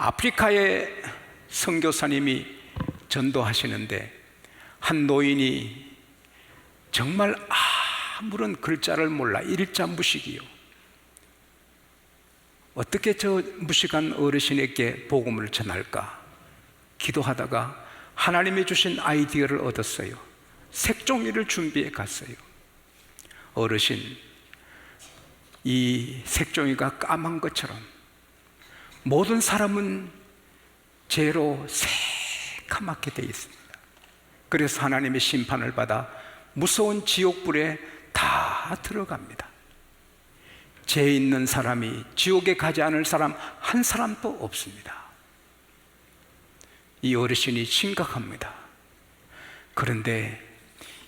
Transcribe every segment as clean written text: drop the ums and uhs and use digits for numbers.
아프리카의 선교사님이 전도하시는데 한 노인이 정말 아무런 글자를 몰라 일자 무식이요. 어떻게 저 무식한 어르신에게 복음을 전할까 기도하다가 하나님이 주신 아이디어를 얻었어요. 색종이를 준비해 갔어요. 어르신, 이 색종이가 까만 것처럼 모든 사람은 죄로 새카맣게 되어 있습니다. 그래서 하나님의 심판을 받아 무서운 지옥불에 다 들어갑니다. 죄 있는 사람이 지옥에 가지 않을 사람 한 사람도 없습니다. 이 어르신이 심각합니다. 그런데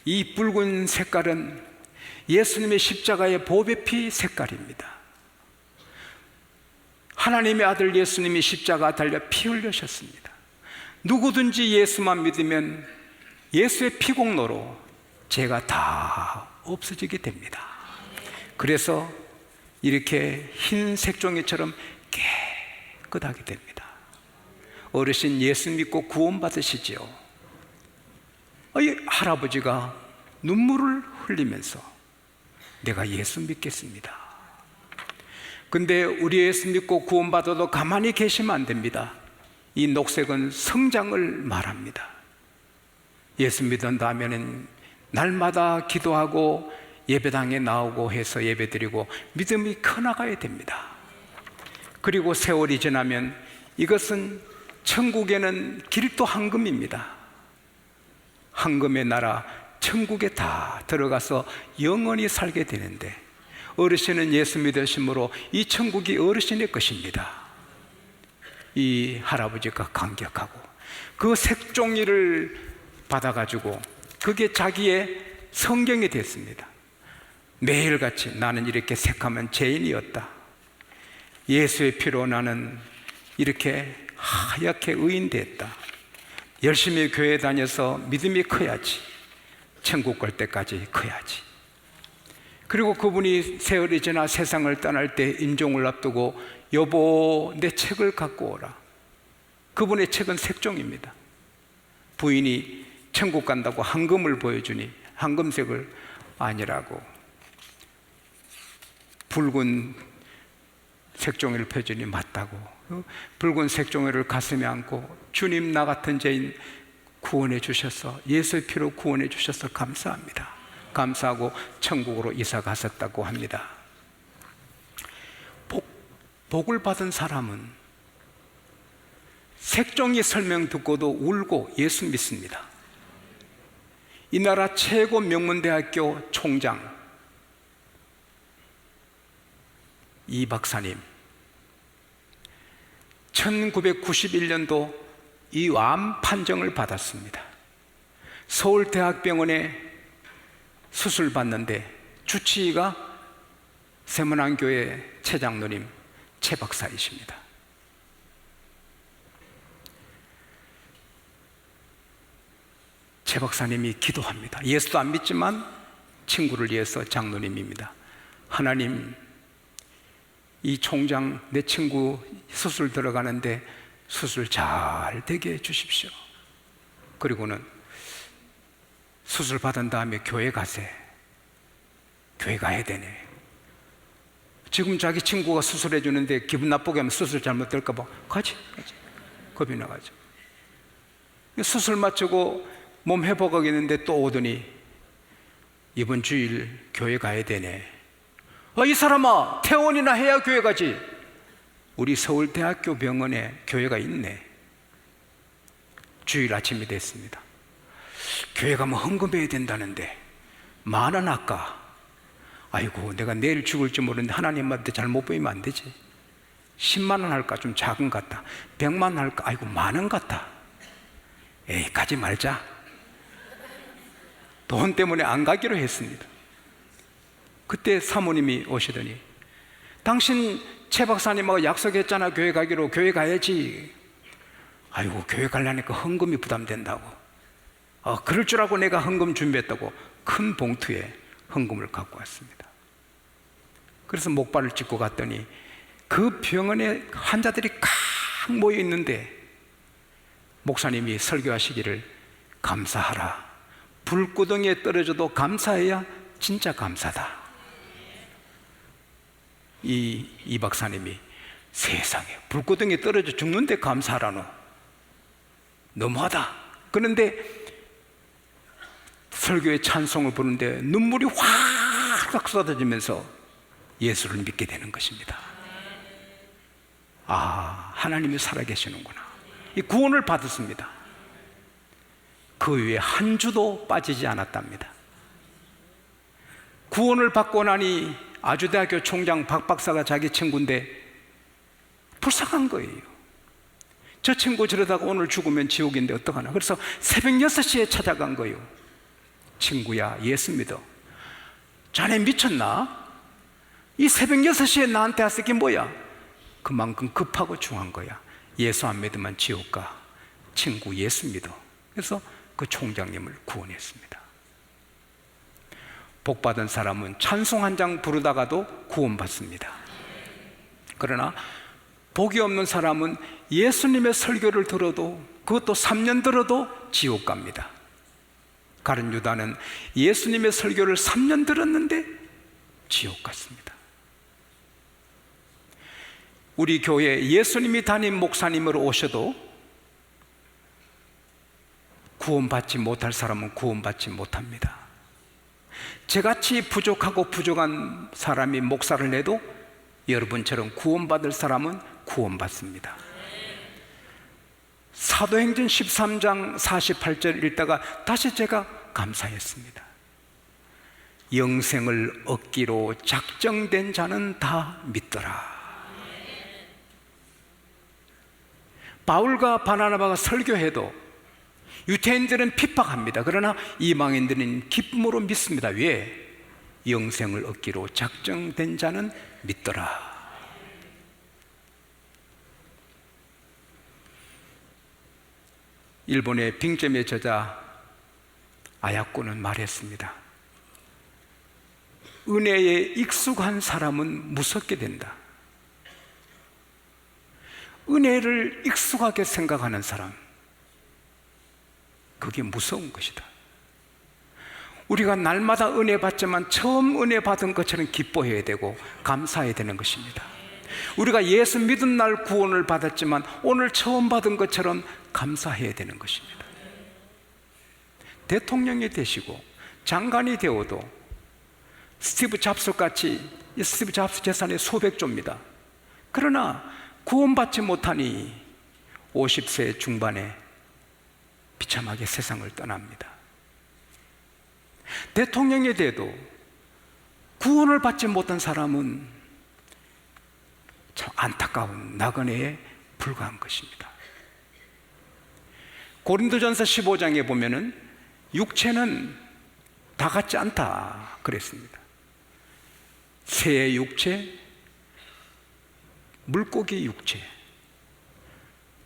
이 붉은 색깔은 예수님의 십자가의 보배 피 색깔입니다. 하나님의 아들 예수님이 십자가 달려 피 흘리셨습니다. 누구든지 예수만 믿으면 예수의 피공로로 죄가 다 없어지게 됩니다. 그래서 이렇게 흰 색종이처럼 깨끗하게 됩니다. 어르신 예수 믿고 구원받으시지요. 이 할아버지가 눈물을 흘리면서 내가 예수 믿겠습니다. 근데 우리 예수 믿고 구원받아도 가만히 계시면 안 됩니다. 이 녹색은 성장을 말합니다. 예수 믿은 다음에는 날마다 기도하고 예배당에 나오고 해서 예배드리고 믿음이 커나가야 됩니다. 그리고 세월이 지나면 이것은 천국에는 길도 황금입니다. 황금의 나라 천국에 다 들어가서 영원히 살게 되는데 어르신은 예수 믿으심으로 이 천국이 어르신의 것입니다. 이 할아버지가 감격하고 그 색종이를 받아가지고 그게 자기의 성경이 됐습니다. 매일같이 나는 이렇게 색하면 죄인이었다. 예수의 피로 나는 이렇게 하얗게 의인됐다. 열심히 교회 다녀서 믿음이 커야지. 천국 갈 때까지 커야지. 그리고 그분이 세월이 지나 세상을 떠날 때 임종을 앞두고 여보 내 책을 갖고 오라. 그분의 책은 색종입니다. 부인이 천국 간다고 황금을 보여주니 황금색을 아니라고 붉은 색종이를 펴주니 맞다고 붉은 색종이를 가슴에 안고 주님 나 같은 죄인 구원해 주셔서 예수의 피로 구원해 주셔서 감사합니다. 감사하고 천국으로 이사 갔었다고 합니다. 복을 받은 사람은 색종이 설명 듣고도 울고 예수 믿습니다. 이 나라 최고 명문대학교 총장 이 박사님 1991년도 이 암 판정을 받았습니다. 서울대학병원에 수술 받는데 주치의가 세문안교회 최장로님 최 박사이십니다. 최 박사님이 기도합니다. 예수도 안 믿지만 친구를 위해서 장로님입니다. 하나님, 이 총장 내 친구 수술 들어가는데 수술 잘 되게 해 주십시오. 그리고는 수술 받은 다음에 교회 가세. 교회 가야 되네. 지금 자기 친구가 수술해 주는데 기분 나쁘게 하면 수술 잘못될까 봐 가지. 겁이 나가죠. 수술 마치고 몸 회복하겠는데 또 오더니 이번 주일 교회 가야 되네. 이 사람아, 퇴원이나 해야 교회 가지. 우리 서울대학교 병원에 교회가 있네. 주일 아침이 됐습니다. 교회 가면 헌금해야 된다는데 10,000원 아까. 아이고 내가 내일 죽을지 모르는데 하나님한테 잘못 보이면 안 되지. 10만 원 할까? 좀 작은 것 같다. 100만 원 할까? 아이고 10,000원 같다. 에이 가지 말자. 돈 때문에 안 가기로 했습니다. 그때 사모님이 오시더니 당신 최 박사님하고 약속했잖아. 교회 가기로. 교회 가야지. 아이고 교회 가려니까 헌금이 부담된다고. 그럴 줄 알고 내가 헌금 준비했다고 큰 봉투에 헌금을 갖고 왔습니다. 그래서 목발을 짚고 갔더니 그 병원에 환자들이 쫙 모여 있는데 목사님이 설교하시기를 감사하라. 불구덩이에 떨어져도 감사해야 진짜 감사다. 이 박사님이 세상에 불구덩이에 떨어져 죽는데 감사하라노. 너무하다. 그런데 설교의 찬송을 부르는데 눈물이 확 쏟아지면서 예수를 믿게 되는 것입니다. 아, 하나님이 살아계시는구나. 이 구원을 받았습니다. 그 위에 한 주도 빠지지 않았답니다. 구원을 받고 나니 아주대학교 총장 박 박사가 자기 친구인데 불쌍한 거예요. 저 친구 저러다가 오늘 죽으면 지옥인데 어떡하나. 그래서 새벽 6시에 찾아간 거예요. 친구야, 예수 믿어. 자네 미쳤나? 이 새벽 6시에 나한테 왔을 게 뭐야? 그만큼 급하고 중한 거야. 예수 안 믿으면 지옥 가. 친구 예수 믿어. 그래서 그 총장님을 구원했습니다. 복받은 사람은 찬송 한 장 부르다가도 구원받습니다. 그러나 복이 없는 사람은 예수님의 설교를 들어도, 그것도 3년 들어도 지옥 갑니다. 가룟 유다는 예수님의 설교를 3년 들었는데 지옥 갔습니다. 우리 교회에 예수님이 담임 목사님으로 오셔도 구원받지 못할 사람은 구원받지 못합니다. 저같이 부족하고 부족한 사람이 목사를 내도 여러분처럼 구원받을 사람은 구원받습니다. 사도행전 13장 48절 읽다가 다시 제가 감사했습니다. 영생을 얻기로 작정된 자는 다 믿더라. 바울과 바나바가 설교해도 유대인들은 핍박합니다. 그러나 이방인들은 기쁨으로 믿습니다. 왜? 영생을 얻기로 작정된 자는 믿더라. 일본의 빙점의 저자 아야코는 말했습니다. 은혜에 익숙한 사람은 무섭게 된다. 은혜를 익숙하게 생각하는 사람, 그게 무서운 것이다. 우리가 날마다 은혜 받지만 처음 은혜 받은 것처럼 기뻐해야 되고 감사해야 되는 것입니다. 우리가 예수 믿은 날 구원을 받았지만 오늘 처음 받은 것처럼 감사해야 되는 것입니다. 대통령이 되시고 장관이 되어도 스티브 잡스 같이, 스티브 잡스 재산이 수백조입니다. 그러나 구원받지 못하니 50세 중반에 비참하게 세상을 떠납니다. 대통령이 돼도 구원을 받지 못한 사람은 참 안타까운 나그네에 불과한 것입니다. 고린도전서 15장에 보면은 육체는 다 같지 않다 그랬습니다. 새의 육체, 물고기 육체,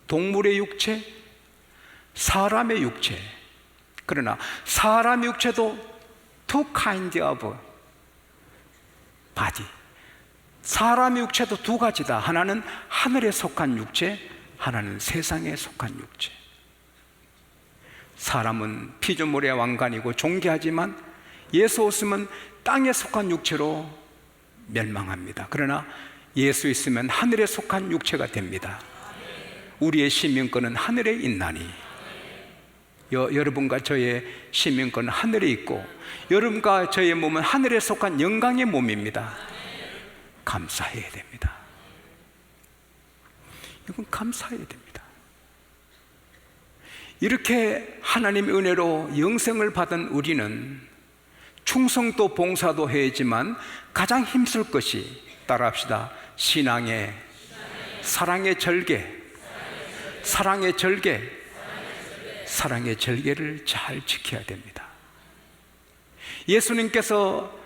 동물의 육체, 사람의 육체. 그러나 사람의 육체도 two kinds of body. 사람의 육체도 두 가지다. 하나는 하늘에 속한 육체, 하나는 세상에 속한 육체. 사람은 피조물의 왕관이고 존귀하지만 예수 없으면 땅에 속한 육체로 멸망합니다. 그러나 예수 있으면 하늘에 속한 육체가 됩니다. 우리의 시민권은 하늘에 있나니, 여러분과 저의 시민권은 하늘에 있고 여러분과 저의 몸은 하늘에 속한 영광의 몸입니다. 감사해야 됩니다. 이건 감사해야 됩니다. 이렇게 하나님의 은혜로 영생을 받은 우리는 충성도 봉사도 해야지만 가장 힘쓸 것이, 따라합시다, 신앙의 사랑의 절개, 사랑의 절개, 사랑의 절개를 잘 지켜야 됩니다. 예수님께서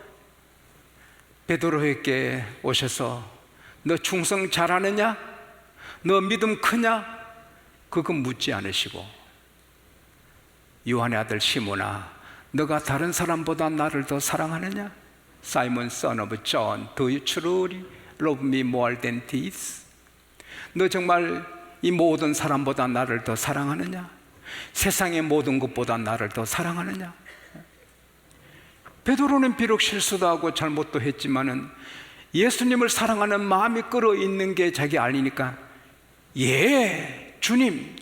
베드로에게 오셔서 너 충성 잘하느냐? 너 믿음 크냐? 그거 묻지 않으시고, 요한의 아들 시몬아, 너가 다른 사람보다 나를 더 사랑하느냐? Simon son of John, do you truly love me more than this? 너 정말 이 모든 사람보다 나를 더 사랑하느냐? 세상의 모든 것보다 나를 더 사랑하느냐? 베드로는 비록 실수도 하고 잘못도 했지만은 예수님을 사랑하는 마음이 끓어있는 게 자기 알리니까, 예, 주님,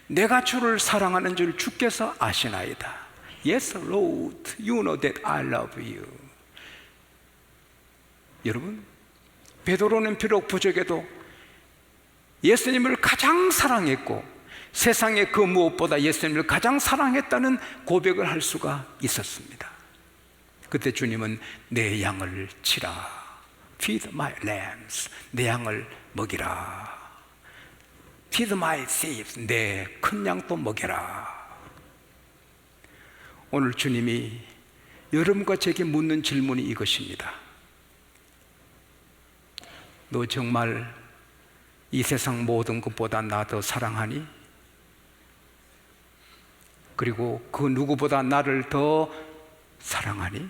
내가 주를 사랑하는 줄 주께서 아시나이다. Yes, Lord, you know that I love you. 여러분, 베드로는 비록 부족해도 예수님을 가장 사랑했고 세상의 그 무엇보다 예수님을 가장 사랑했다는 고백을 할 수가 있었습니다. 그때 주님은 내 양을 치라, Feed my lambs, 내 양을 먹이라, Feed my sheep, 내 큰 양도 먹여라. 오늘 주님이 여러분과 제게 묻는 질문이 이것입니다. 너 정말 이 세상 모든 것보다 나 더 사랑하니? 그리고 그 누구보다 나를 더 사랑하니?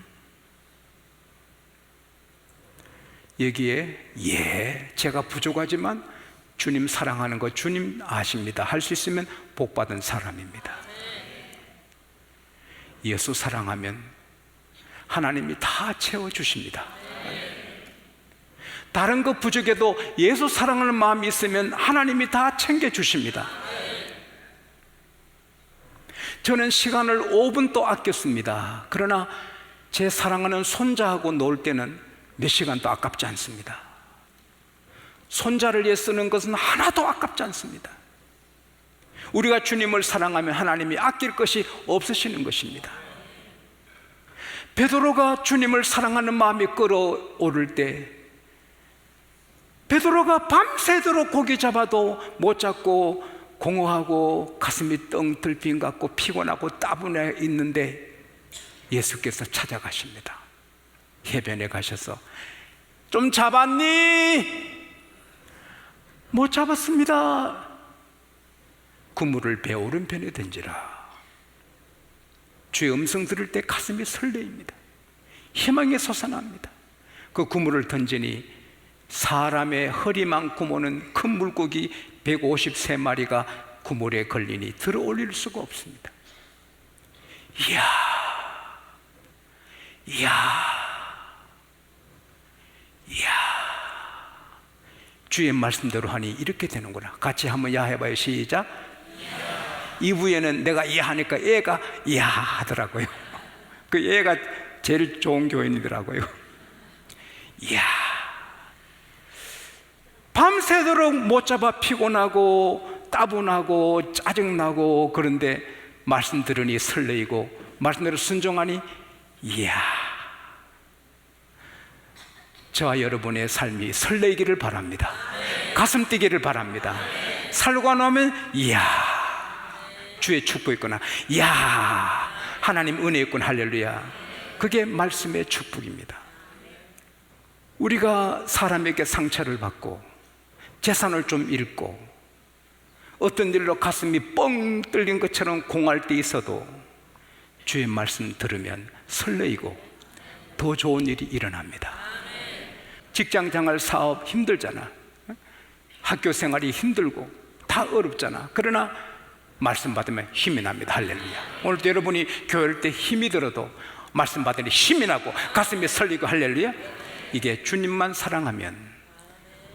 여기에 예, 제가 부족하지만 주님 사랑하는 거 주님 아십니다 할 수 있으면 복받은 사람입니다. 예수 사랑하면 하나님이 다 채워주십니다. 다른 것 부족해도 예수 사랑하는 마음이 있으면 하나님이 다 챙겨주십니다. 저는 시간을 5분도 아꼈습니다. 그러나 제 사랑하는 손자하고 놀 때는 몇 시간도 아깝지 않습니다. 손자를 위해 쓰는 것은 하나도 아깝지 않습니다. 우리가 주님을 사랑하면 하나님이 아낄 것이 없으시는 것입니다. 베드로가 주님을 사랑하는 마음이 끓어오를 때 베드로가 밤새도록 고기 잡아도 못 잡고 공허하고 가슴이 떵 들빈 것 같고 피곤하고 따분해 있는데 예수께서 찾아가십니다. 해변에 가셔서 좀 잡았니? 못 잡았습니다. 그물을 배 오른편에 던지라. 주의 음성 들을 때 가슴이 설레입니다. 희망이 솟아납니다. 그 그물을 던지니 사람의 허리만큼 오는 큰 물고기 153마리가 그물에 걸리니 들어 올릴 수가 없습니다. 이야, 주의 말씀대로 하니 이렇게 되는구나. 같이 한번 야 해봐요. 시작. 이후에는 내가 하니까 얘가 야 하더라고요. 그 얘가 제일 좋은 교인이더라고요. 이야, 밤새도록 못 잡아 피곤하고 따분하고 짜증나고 그런데 말씀 들으니 설레이고 말씀대로 순종하니 이야, 저와 여러분의 삶이 설레기를 바랍니다. 가슴 뛰기를 바랍니다. 살고 나면 이야, 주의 축복이 있구나, 이야, 하나님 은혜 있구나, 할렐루야. 그게 말씀의 축복입니다. 우리가 사람에게 상처를 받고 재산을 좀 잃고 어떤 일로 가슴이 뻥 뚫린 것처럼 공할 때 있어도 주의 말씀 들으면 설레이고 더 좋은 일이 일어납니다. 직장생활, 사업 힘들잖아. 학교 생활이 힘들고 다 어렵잖아. 그러나 말씀 받으면 힘이 납니다. 할렐루야. 오늘도 여러분이 교회할 때 힘이 들어도 말씀 받으니 힘이 나고 가슴이 설리고 할렐루야. 이게 주님만 사랑하면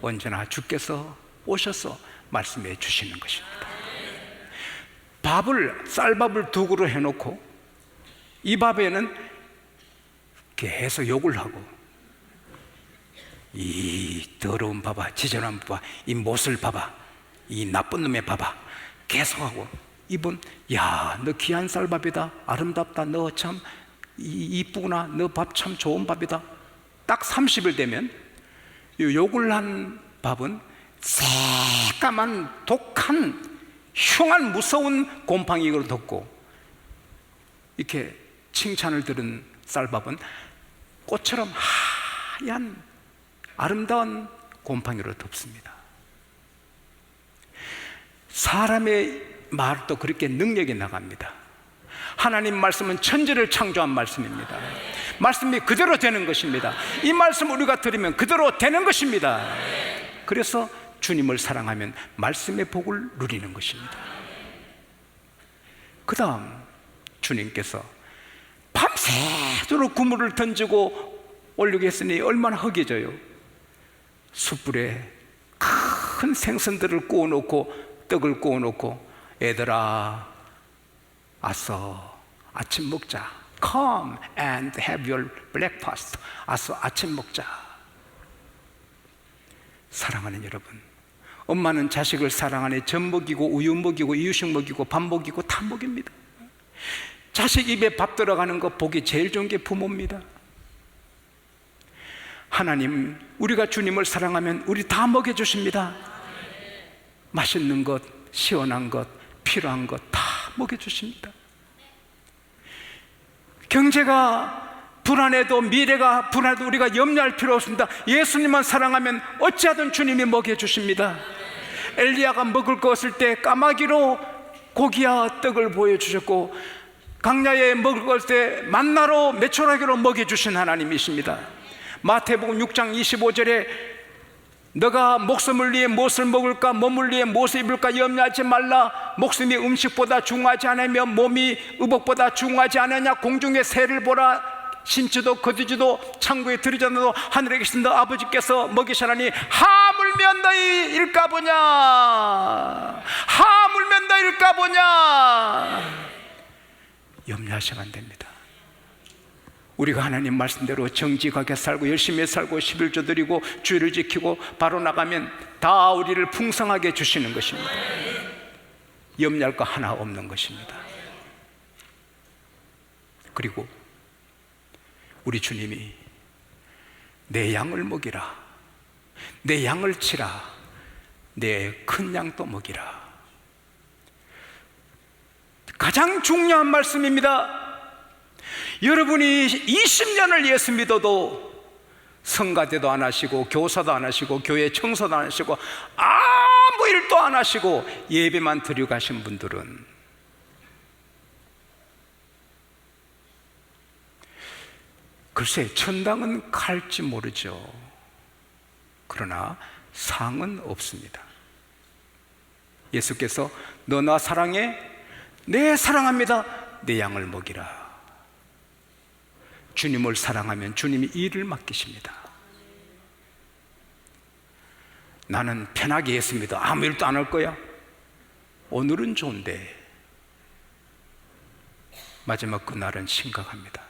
언제나 주께서 오셔서 말씀해 주시는 것입니다. 쌀밥을 두 그릇 해놓고 이 밥에는 계속 욕을 하고 이 더러운 봐봐, 지저분한 봐봐, 이 못을 봐봐, 이 나쁜 놈의 봐봐 계속하고 이분, 야, 너 귀한 쌀밥이다, 아름답다, 너 참 이쁘구나, 너 밥 참 좋은 밥이다. 딱 30일 되면 이 욕을 한 밥은 새까만 독한 흉한 무서운 곰팡이로 덮고 이렇게 칭찬을 들은 쌀밥은 꽃처럼 하얀 아름다운 곰팡이로 덮습니다. 사람의 말도 그렇게 능력이 나갑니다. 하나님 말씀은 천지를 창조한 말씀입니다. 말씀이 그대로 되는 것입니다. 이 말씀 우리가 들으면 그대로 되는 것입니다. 그래서 주님을 사랑하면 말씀의 복을 누리는 것입니다. 그 다음 주님께서 밤새도록 그물을 던지고 올리게 했으니 얼마나 허기져요. 숯불에 큰 생선들을 구워놓고 떡을 구워놓고 애들아 아서 아침 먹자. Come and have your breakfast. 아서 아침 먹자. 사랑하는 여러분, 엄마는 자식을 사랑하니 젖 먹이고 우유 먹이고 이유식 먹이고 밥 먹이고 다 먹입니다. 자식 입에 밥 들어가는 거 보기 제일 좋은 게 부모입니다. 하나님, 우리가 주님을 사랑하면 우리 다 먹여주십니다. 맛있는 것, 시원한 것, 필요한 것 다 먹여주십니다. 경제가 불안해도, 미래가 불안해도 우리가 염려할 필요 없습니다. 예수님만 사랑하면 어찌하든 주님이 먹여주십니다. 엘리야가 먹을 거 없을 때 까마귀로 고기와 떡을 보여주셨고, 강야에 먹을 거 없을 때 만나로 메추라기로 먹여주신 하나님이십니다. 마태복음 6장 25절에 너가 목숨을 위해 무엇을 먹을까, 몸을 위해 무엇을 입을까 염려하지 말라. 목숨이 음식보다 중요하지 않으며 몸이 의복보다 중요하지 않으냐. 공중의 새를 보라. 신지도 거두지도 창고에 들이지 않아도 하늘에 계신 너 아버지께서 먹이시라니 하물며 너희 일까보냐. 하물며 너희 일까보냐. 염려하시면 안 됩니다. 우리가 하나님 말씀대로 정직하게 살고 열심히 살고 11조 드리고 주의를 지키고 바로 나가면 다 우리를 풍성하게 주시는 것입니다. 염려할 거 하나 없는 것입니다. 그리고 우리 주님이 내 양을 먹이라, 내 양을 치라, 내 큰 양도 먹이라. 가장 중요한 말씀입니다. 여러분이 20년을 예수 믿어도 성가대도 안 하시고 교사도 안 하시고 교회 청소도 안 하시고 아무 일도 안 하시고 예배만 드리고 가신 분들은 글쎄 천당은 갈지 모르죠. 그러나 상은 없습니다. 예수께서 너 나 사랑해? 네 사랑합니다. 내 양을 먹이라. 주님을 사랑하면 주님이 일을 맡기십니다. 나는 편하게 했습니다. 아무 일도 안 할 거야. 오늘은 좋은데 마지막 그날은 심각합니다.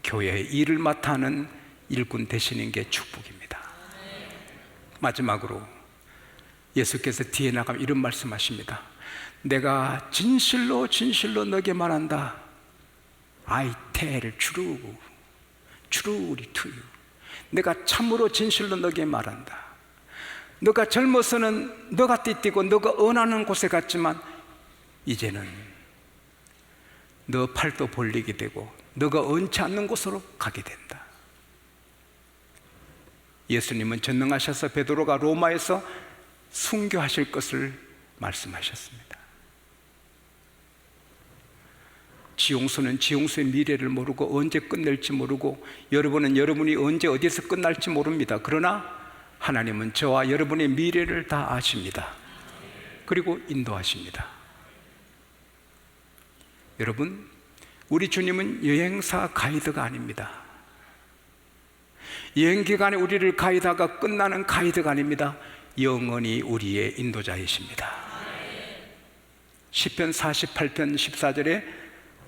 교회의 일을 맡아 하는 일꾼 되시는 게 축복입니다. 마지막으로 예수께서 뒤에 나가면 이런 말씀하십니다. 내가 진실로 진실로 너에게 말한다. I tell truly to you. 내가 참으로 진실로 너에게 말한다. 너가 젊어서는 너가 띠띠고 너가 언하는 곳에 갔지만 이제는 너 팔도 벌리게 되고 너가 언치 않는 곳으로 가게 된다. 예수님은 전능하셔서 베드로가 로마에서 순교하실 것을 말씀하셨습니다. 지용수는 지용수의 미래를 모르고 언제 끝낼지 모르고 여러분은 여러분이 언제 어디서 끝날지 모릅니다. 그러나 하나님은 저와 여러분의 미래를 다 아십니다. 그리고 인도하십니다. 여러분, 우리 주님은 여행사 가이드가 아닙니다. 여행 기간에 우리를 가이드하가 끝나는 가이드가 아닙니다. 영원히 우리의 인도자이십니다. 시편 48편 14절에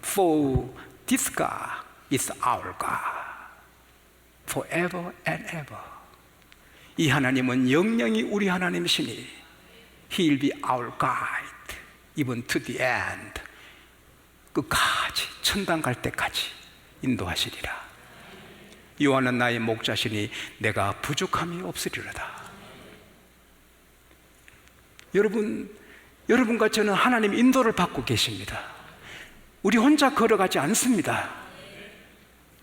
For this God is our God forever and ever. 이 하나님은 영영이 우리 하나님이시니 He will be our guide even to the end. 끝까지 천당 갈 때까지 인도하시리라. 요한은 나의 목자시니 내가 부족함이 없으리로다. 여러분과 저는 하나님 인도를 받고 계십니다. 우리 혼자 걸어가지 않습니다.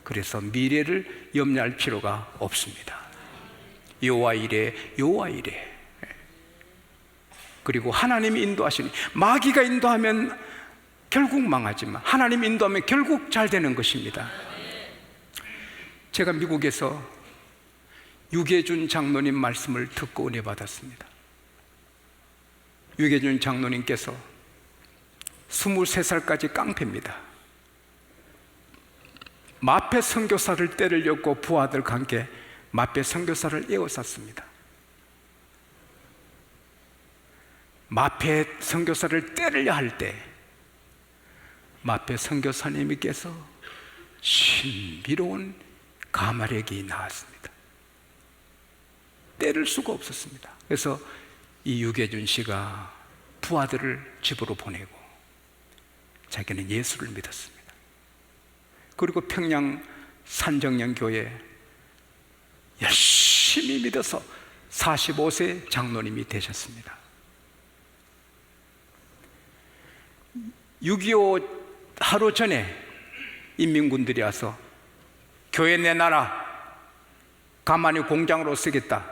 그래서 미래를 염려할 필요가 없습니다. 여호와 이래 여호와 이래. 그리고 하나님이 인도하시니 마귀가 인도하면 결국 망하지만 하나님 인도하면 결국 잘 되는 것입니다. 제가 미국에서 유계준 장로님 말씀을 듣고 은혜 받았습니다. 유계준 장로님께서 23살까지 깡패입니다. 마페 선교사를 때리려고 부하들과 함께 마페 선교사를 에워쌌습니다. 마페 선교사를 때리려 할 때 마페 선교사님께서 신비로운 가마렉이 나왔습니다. 때릴 수가 없었습니다. 그래서 이 유계준 씨가 부하들을 집으로 보내고 자기는 예수를 믿었습니다. 그리고 평양 산정령교회 열심히 믿어서 45세 장로님이 되셨습니다. 6.25 하루 전에 인민군들이 와서 교회 내놔라, 가만히 공장으로 쓰겠다.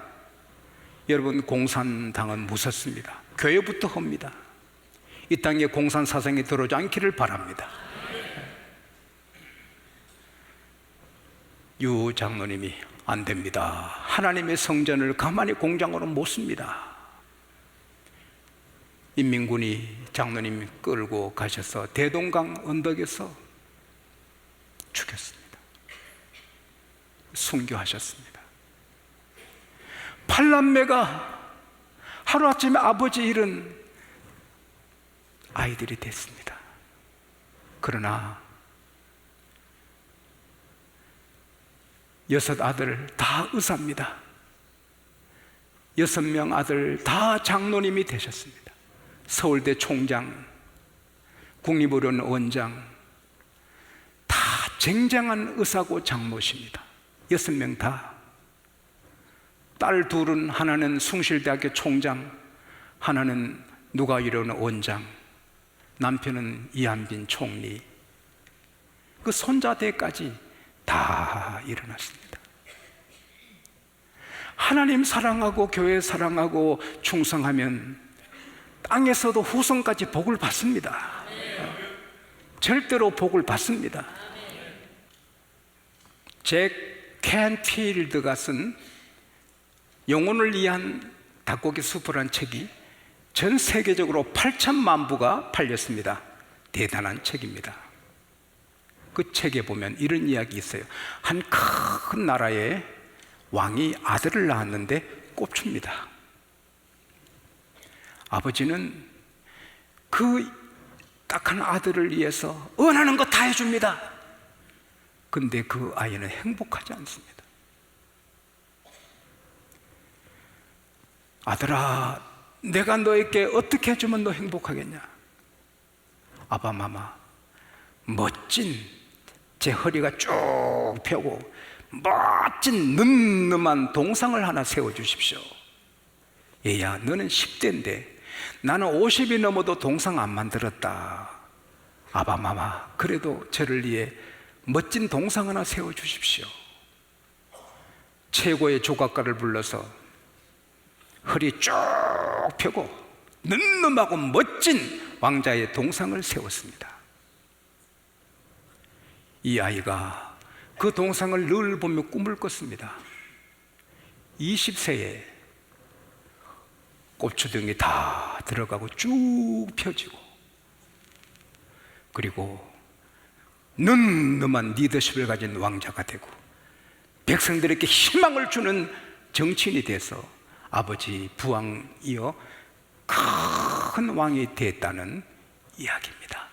여러분, 공산당은 무섭습니다. 교회부터 합니다. 이 땅에 공산 사상이 들어오지 않기를 바랍니다. 유 장로님이 안 됩니다. 하나님의 성전을 가만히 공장으로 못 씁니다. 인민군이 장로님 끌고 가셔서 대동강 언덕에서 죽였습니다. 순교하셨습니다. 8남매가 하루아침에 아버지 잃은 아이들이 됐습니다. 그러나 6 아들 다 의사입니다. 6명 아들 다 장로님이 되셨습니다. 서울대 총장, 국립의료원 원장, 다 쟁쟁한 의사고 장로십니다. 6명 다. 딸 둘은 하나는 숭실대학교 총장, 하나는 누가의료원 원장, 남편은 이한빈 총리. 그 손자대까지 다 일어났습니다. 하나님 사랑하고 교회 사랑하고 충성하면 땅에서도 후손까지 복을 받습니다. 절대로 복을 받습니다. 잭 캔필드가 쓴 영혼을 위한 닭고기 수프란 책이 전 세계적으로 8천만 부가 팔렸습니다. 대단한 책입니다. 그 책에 보면 이런 이야기 있어요. 한 큰 나라에 왕이 아들을 낳았는데 꼽춥니다. 아버지는 그 딱한 아들을 위해서 원하는 거 다 해줍니다. 근데 그 아이는 행복하지 않습니다. 아들아, 내가 너에게 어떻게 해주면 너 행복하겠냐? 아바 마마, 멋진 제 허리가 쭉 펴고 멋진 늠름한 동상을 하나 세워주십시오. 얘야, 너는 10대인데 나는 50이 넘어도 동상 안 만들었다. 아바 마마, 그래도 저를 위해 멋진 동상 하나 세워주십시오. 최고의 조각가를 불러서 허리 쭉 펴고 늠름하고 멋진 왕자의 동상을 세웠습니다. 이 아이가 그 동상을 늘 보며 꿈을 꿨습니다. 20세에 꼽추등이 다 들어가고 쭉 펴지고, 그리고 늠름한 리더십을 가진 왕자가 되고 백성들에게 희망을 주는 정치인이 돼서 아버지 부왕 이어 큰 왕이 됐다는 이야기입니다.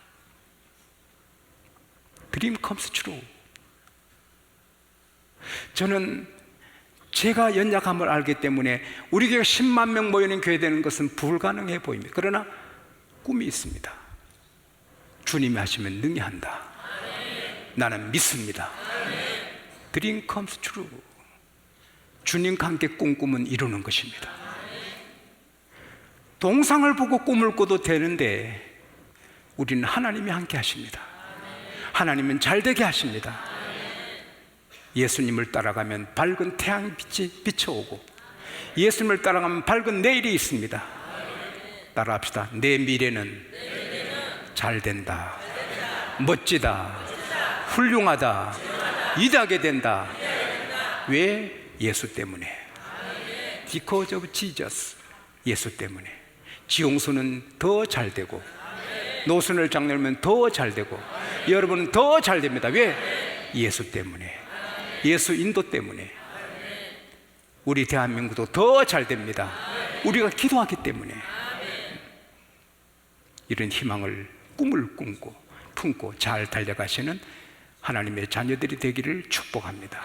Dream comes true. 저는 제가 연약함을 알기 때문에 우리 교회 10만 명 모이는 교회 되는 것은 불가능해 보입니다. 그러나 꿈이 있습니다. 주님이 하시면 능히 한다. 나는 믿습니다. Dream comes true. 주님과 함께 꿈꾸면 이루는 것입니다. 동상을 보고 꿈을 꿔도 되는데 우리는 하나님이 함께 하십니다. 하나님은 잘되게 하십니다. 예수님을 따라가면 밝은 태양빛이 비춰오고 예수님을 따라가면 밝은 내일이 있습니다. 따라합시다. 내 미래는 잘 된다. 멋지다. 훌륭하다. 위대하게 된다. 왜? 예수 때문에. Because of Jesus. 예수 때문에. 지용수는 더 잘 되고, 노선을 장렬면 더 잘 되고, 여러분은 더 잘 됩니다. 왜? 예수 때문에. 예수 인도 때문에. 우리 대한민국도 더 잘 됩니다. 우리가 기도하기 때문에. 이런 희망을, 꿈을 품고 잘 달려가시는 하나님의 자녀들이 되기를 축복합니다.